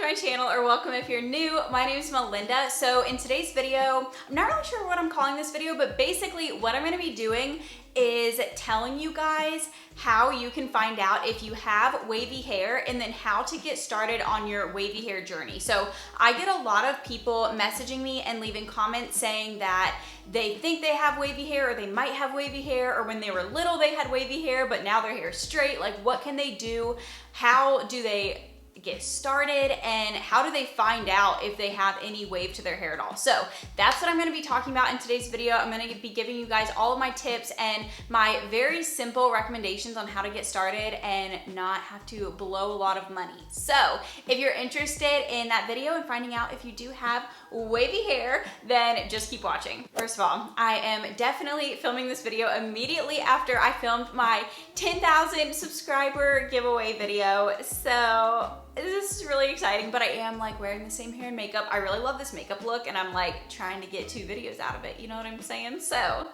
my channel, or welcome if you're new. My name is Melinda. So in today's video, I'm not really sure what I'm calling this video, but basically what I'm gonna be doing is telling you guys how you can find out if you have wavy hair and then how to get started on your wavy hair journey. So I get a lot of people messaging me and leaving comments saying that they think they have wavy hair, or they might have wavy hair, or when they were little they had wavy hair but now their hair is straight. Like, what can they do? How do they get started, and how do they find out if they have any wave to their hair at all? So that's what I'm going to be talking about in today's video. I'm going to be giving you guys all of my tips and my very simple recommendations on how to get started and not have to blow a lot of money. So if you're interested in that video and finding out if you do have wavy hair, then just keep watching. First of all, I am definitely filming this video immediately after I filmed my 10,000 subscriber giveaway video. So this is really exciting, but I am like wearing the same hair and makeup. I really love this makeup look, and I'm like trying to get 2 videos out of it. You know what I'm saying? So,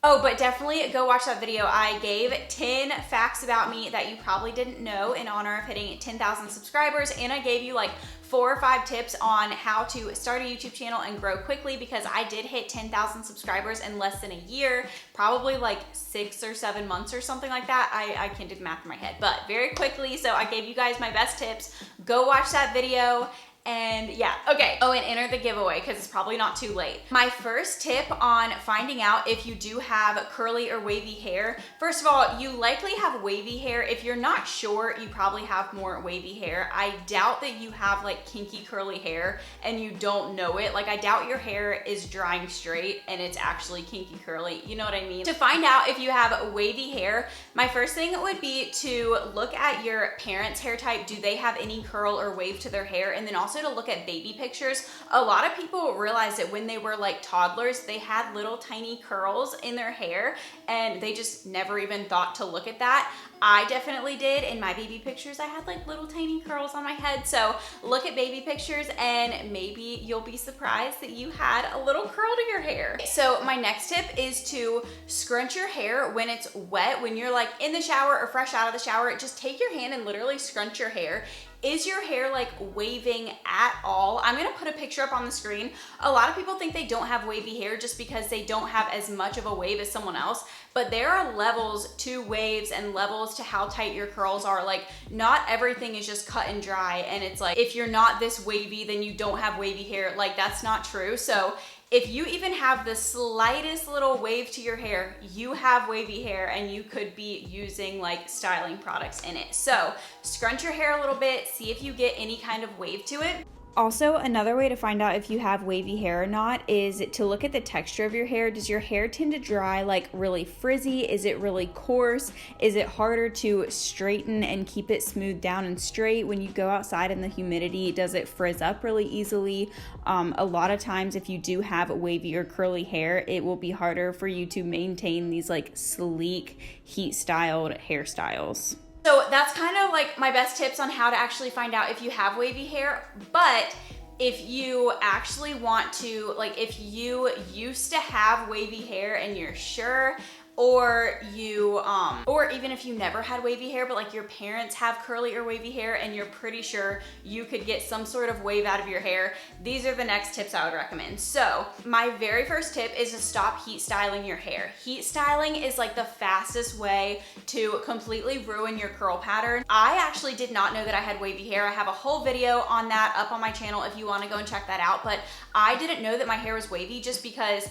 oh, but definitely go watch that video. I gave 10 facts about me that you probably didn't know in honor of hitting 10,000 subscribers, and I gave you like 4 or 5 tips on how to start a YouTube channel and grow quickly, because I did hit 10,000 subscribers in less than a year, probably like 6 or 7 months or something like that. I can't do the math in my head, but very quickly. So I gave you guys my best tips. Go watch that video. And yeah, okay. Oh, and enter the giveaway because it's probably not too late. My first tip on finding out if you do have curly or wavy hair. First of all, you likely have wavy hair. If you're not sure, you probably have more wavy hair. I doubt that you have like kinky curly hair and you don't know it. Like, I doubt your hair is drying straight and it's actually kinky curly. You know what I mean? To find out if you have wavy hair, my first thing would be to look at your parents' hair type. Do they have any curl or wave to their hair? And then also to look at baby pictures. A lot of people realize that when they were like toddlers, they had little tiny curls in their hair and they just never even thought to look at that. I definitely did. In my baby pictures, I had like little tiny curls on my head. So look at baby pictures and maybe you'll be surprised that you had a little curl to your hair. So my next tip is to scrunch your hair when it's wet. When you're like in the shower or fresh out of the shower, just take your hand and literally scrunch your hair. Is your hair like waving at all? I'm gonna put a picture up on the screen. A lot of people think they don't have wavy hair just because they don't have as much of a wave as someone else, but there are levels to waves and levels to how tight your curls are. Like, not everything is just cut and dry, and it's like, if you're not this wavy, then you don't have wavy hair. Like, that's not true. So if you even have the slightest little wave to your hair, you have wavy hair and you could be using like styling products in it. So scrunch your hair a little bit, see if you get any kind of wave to it. Also, another way to find out if you have wavy hair or not is to look at the texture of your hair. Does your hair tend to dry like really frizzy? Is it really coarse? Is it harder to straighten and keep it smooth down and straight when you go outside in the humidity? Does it frizz up really easily? A lot of times if you do have wavy or curly hair, it will be harder for you to maintain these like sleek, heat-styled hairstyles. So that's kind of like my best tips on how to actually find out if you have wavy hair. But if you actually want to, like, if you used to have wavy hair and you're sure, or you, or even if you never had wavy hair, but like your parents have curly or wavy hair and you're pretty sure you could get some sort of wave out of your hair, these are the next tips I would recommend. So my very first tip is to stop heat styling your hair. Heat styling is like the fastest way to completely ruin your curl pattern. I actually did not know that I had wavy hair. I have a whole video on that up on my channel if you want to go and check that out, but I didn't know that my hair was wavy just because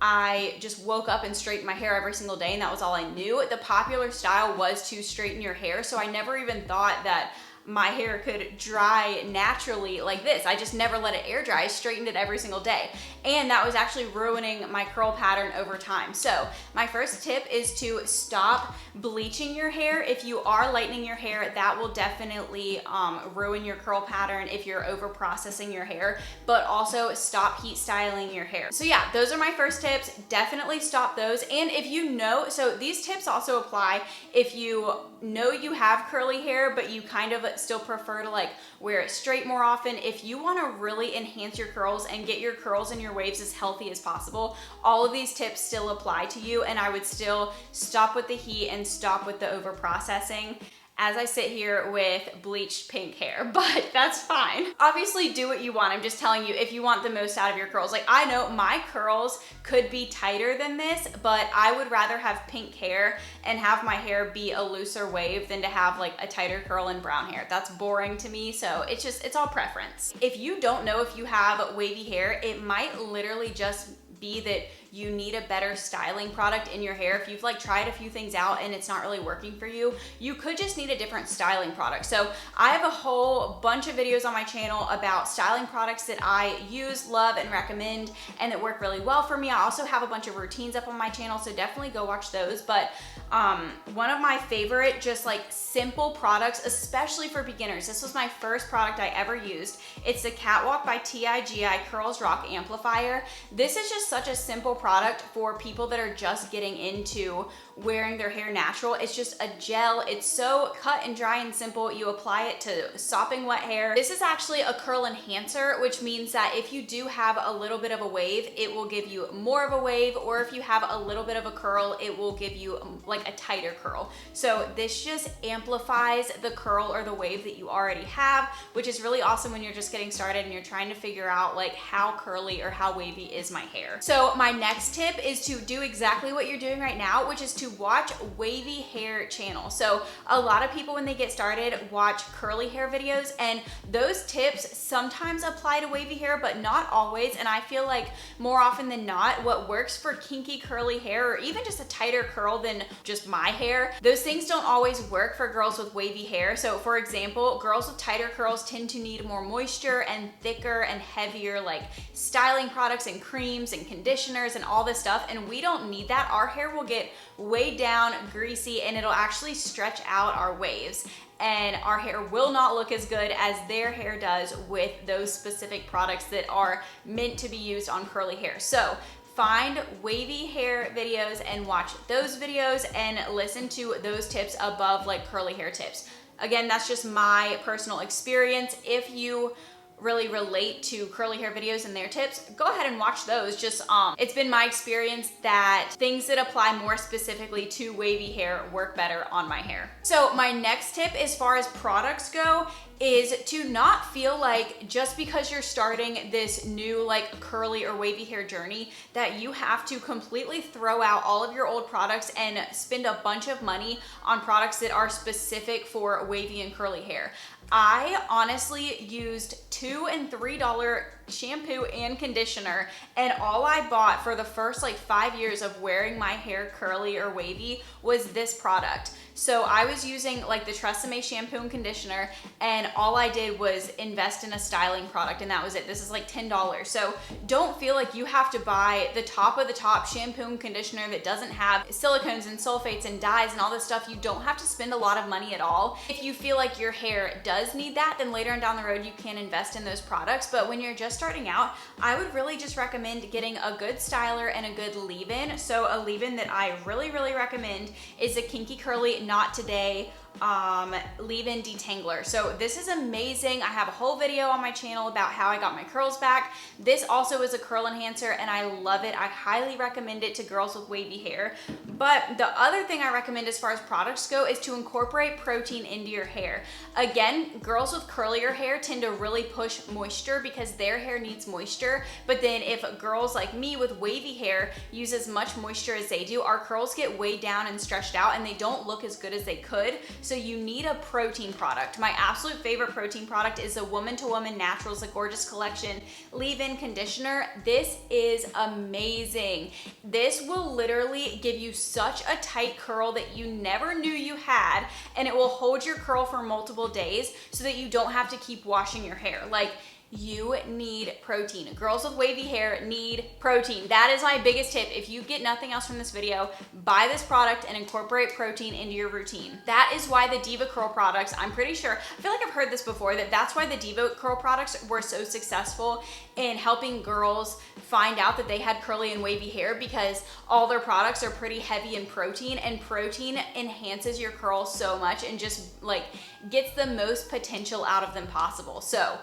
I just woke up and straightened my hair every single day and that was all I knew. The popular style was to straighten your hair, so I never even thought that my hair could dry naturally like this. I just never let it air dry. I straightened it every single day. And that was actually ruining my curl pattern over time. So my first tip is to stop bleaching your hair. If you are lightening your hair, that will definitely ruin your curl pattern if you're over processing your hair, but also stop heat styling your hair. So yeah, those are my first tips. Definitely stop those. And if you know, so these tips also apply if you know you have curly hair, but you kind of still prefer to like wear it straight more often. If you want to really enhance your curls and get your curls and your waves as healthy as possible, all of these tips still apply to you, and I would still stop with the heat and stop with the over processing. as I sit here with bleached pink hair, but that's fine. Obviously do what you want. I'm just telling you if you want the most out of your curls. Like I know my curls could be tighter than this, but I would rather have pink hair and have my hair be a looser wave than to have like a tighter curl and brown hair. That's boring to me, so it's all preference. If you don't know if you have wavy hair, it might literally just be that you need a better styling product in your hair. If you've like tried a few things out and it's not really working for you, you could just need a different styling product. So I have a whole bunch of videos on my channel about styling products that I use, love, and recommend, and that work really well for me. I also have a bunch of routines up on my channel, so definitely go watch those. But one of my favorite just like simple products, especially for beginners, this was my first product I ever used. It's the Catwalk by TIGI Curls Rock Amplifier. This is just such a simple product for people that are just getting into wearing their hair natural. It's just a gel. It's so cut and dry and simple. You apply it to sopping wet hair. This is actually a curl enhancer, which means that if you do have a little bit of a wave, it will give you more of a wave, or if you have a little bit of a curl, it will give you like a tighter curl. So this just amplifies the curl or the wave that you already have, which is really awesome when you're just getting started and you're trying to figure out like how curly or how wavy is my hair. So my next tip is to do exactly what you're doing right now, which is to watch wavy hair channel. So a lot of people when they get started watch curly hair videos, and those tips sometimes apply to wavy hair, but not always. And I feel like more often than not, what works for kinky curly hair or even just a tighter curl than just my hair, those things don't always work for girls with wavy hair. So for example, girls with tighter curls tend to need more moisture and thicker and heavier like styling products and creams and conditioners and all this stuff, and we don't need that. Our hair will get way down, greasy, and it'll actually stretch out our waves, and our hair will not look as good as their hair does with those specific products that are meant to be used on curly hair. So find wavy hair videos and watch those videos and listen to those tips above like curly hair tips. Again, that's just my personal experience. If you really relate to curly hair videos and their tips, go ahead and watch those. Just it's been my experience that things that apply more specifically to wavy hair work better on my hair. So my next tip as far as products go is to not feel like just because you're starting this new like curly or wavy hair journey that you have to completely throw out all of your old products and spend a bunch of money on products that are specific for wavy and curly hair. I honestly used $2 and $3 shampoo and conditioner, and all I bought for the first like 5 years of wearing my hair curly or wavy was this product. So I was using like the Tresemme shampoo and conditioner, and all I did was invest in a styling product, and that was it. This is like $10. So don't feel like you have to buy the top of the top shampoo and conditioner that doesn't have silicones and sulfates and dyes and all this stuff. You don't have to spend a lot of money at all. If you feel like your hair does need that, then later on down the road you can invest in those products. But when you're just starting out, I would really just recommend getting a good styler and a good leave-in. So a leave-in that I really recommend is a Kinky Curly Not Today leave-in detangler. So this is amazing. I have a whole video on my channel about how I got my curls back. This also is a curl enhancer, and I love it. I highly recommend it to girls with wavy hair. But the other thing I recommend as far as products go is to incorporate protein into your hair. Again, girls with curlier hair tend to really push moisture because their hair needs moisture. But then if girls like me with wavy hair use as much moisture as they do, our curls get way down and stretched out, and they don't look as good as they could. So you need a protein product. My absolute favorite protein product is the Woman to Woman Naturals, the Gorgeous Collection leave-in conditioner. This is amazing. This will literally give you such a tight curl that you never knew you had, and it will hold your curl for multiple days so that you don't have to keep washing your hair. Like, you need protein. Girls with wavy hair need protein. That is my biggest tip. If you get nothing else from this video, buy this product and incorporate protein into your routine. That is why the Diva Curl products, I'm pretty sure, I feel like I've heard this before, that's why the Diva Curl products were so successful in helping girls find out that they had curly and wavy hair, because all their products are pretty heavy in protein, and protein enhances your curls so much and just like gets the most potential out of them possible. So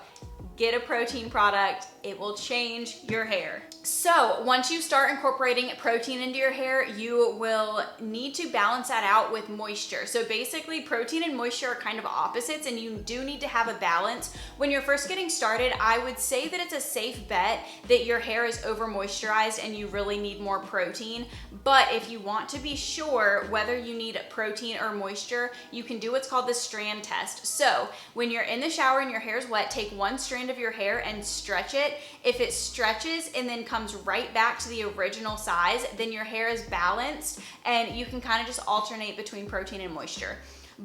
get a protein product. It will change your hair. So once you start incorporating protein into your hair, you will need to balance that out with moisture. So basically protein and moisture are kind of opposites, and you do need to have a balance. When you're first getting started, I would say that it's a safe bet that your hair is over moisturized and you really need more protein. But if you want to be sure whether you need protein or moisture, you can do what's called the Strand Test. So when you're in the shower and your hair is wet, take one strand of your hair and stretch it. If it stretches and then comes right back to the original size, then your hair is balanced and you can kind of just alternate between protein and moisture.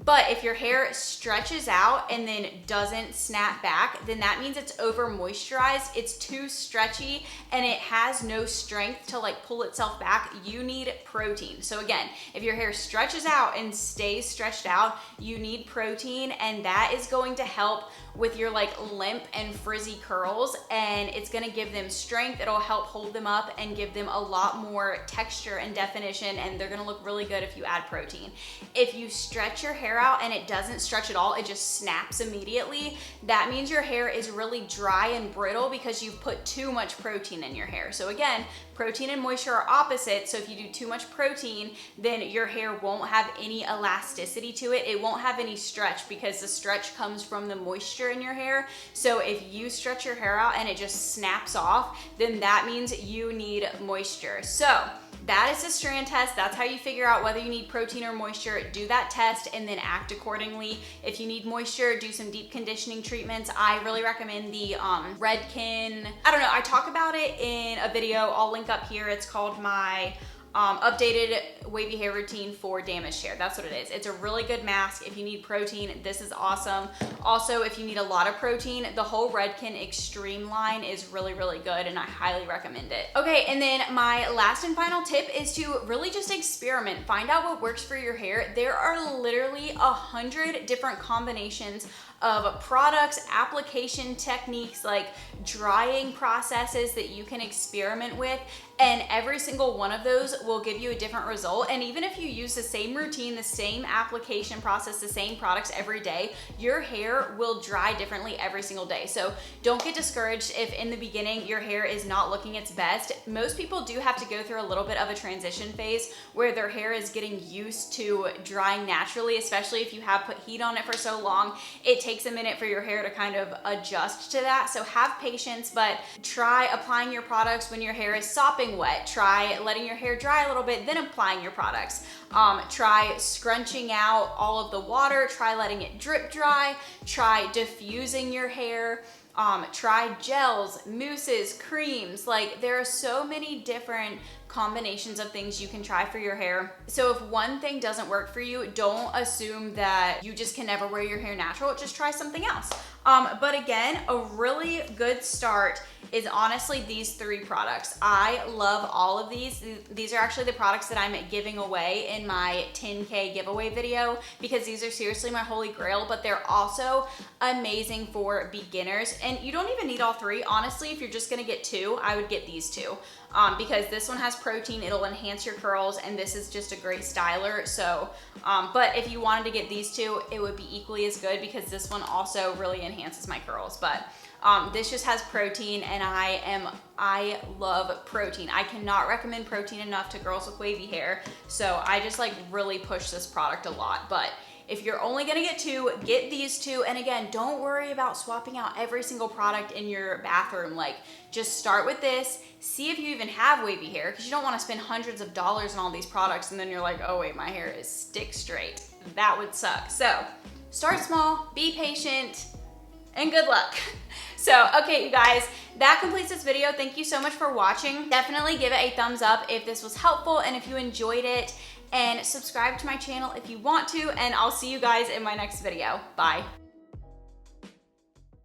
But if your hair stretches out and then doesn't snap back, then that means it's over moisturized, it's too stretchy, and it has no strength to like pull itself back. You need protein. So again, if your hair stretches out and stays stretched out, you need protein, and that is going to help with your like limp and frizzy curls, and it's gonna give them strength. It'll help hold them up and give them a lot more texture and definition, and they're gonna look really good if you add protein. If you stretch your hair out and it doesn't stretch at all, it just snaps immediately, that means your hair is really dry and brittle because you've put too much protein in your hair. So again, protein and moisture are opposite. So if you do too much protein, then your hair won't have any elasticity to it. It won't have any stretch because the stretch comes from the moisture in your hair. So if you stretch your hair out and it just snaps off, then that means you need moisture. So that is the Strand Test. That's how you figure out whether you need protein or moisture. Do that test and then act accordingly. If you need moisture, do some deep conditioning treatments. I really recommend the Redken. I don't know, I talk about it in a video. I'll link up here. It's called my updated wavy hair routine for damaged hair. That's what it is. It's a really good mask. If you need protein, this is awesome. Also, if you need a lot of protein, the whole Redken Extreme line is really, really good, and I highly recommend it. Okay, and then my last and final tip is to really just experiment. Find out what works for your hair. There are literally 100 different combinations of products, application techniques, like drying processes that you can experiment with, and every single one of those will give you a different result. And even if you use the same routine, the same application process, the same products every day, your hair will dry differently every single day. So don't get discouraged if in the beginning your hair is not looking its best. Most people do have to go through a little bit of a transition phase where their hair is getting used to drying naturally, especially if you have put heat on it for so long. It takes a minute for your hair to kind of adjust to that. So have patience, but try applying your products when your hair is sopping wet. Try letting your hair dry a little bit, then applying your products. Try scrunching out all of the water. Try letting it drip dry. Try diffusing your hair. Try gels, mousses, creams. Like, there are so many different combinations of things you can try for your hair. So if one thing doesn't work for you, don't assume that you just can never wear your hair natural. Just try something else. But again, a really good start is honestly these 3 products. I love all of these. These are actually the products that I'm giving away in my 10K giveaway video, because these are seriously my holy grail, but they're also amazing for beginners. And you don't even need all 3. Honestly, if you're just gonna get 2, I would get these 2. Because this one has protein, it'll enhance your curls, and this is just a great styler. So, but if you wanted to get these 2, it would be equally as good because this one also really enhances my curls. But this just has protein, and I love protein. I cannot recommend protein enough to girls with wavy hair. So I just like really push this product a lot. But if you're only gonna get 2, get these 2. And again, don't worry about swapping out every single product in your bathroom. Like, just start with this, see if you even have wavy hair, because you don't wanna spend hundreds of dollars on all these products and then you're like, oh wait, my hair is stick straight. That would suck. So start small, be patient, and good luck. So, okay, you guys, that completes this video. Thank you so much for watching. Definitely give it a thumbs up if this was helpful and if you enjoyed it, and subscribe to my channel if you want to, and I'll see you guys in my next video. Bye.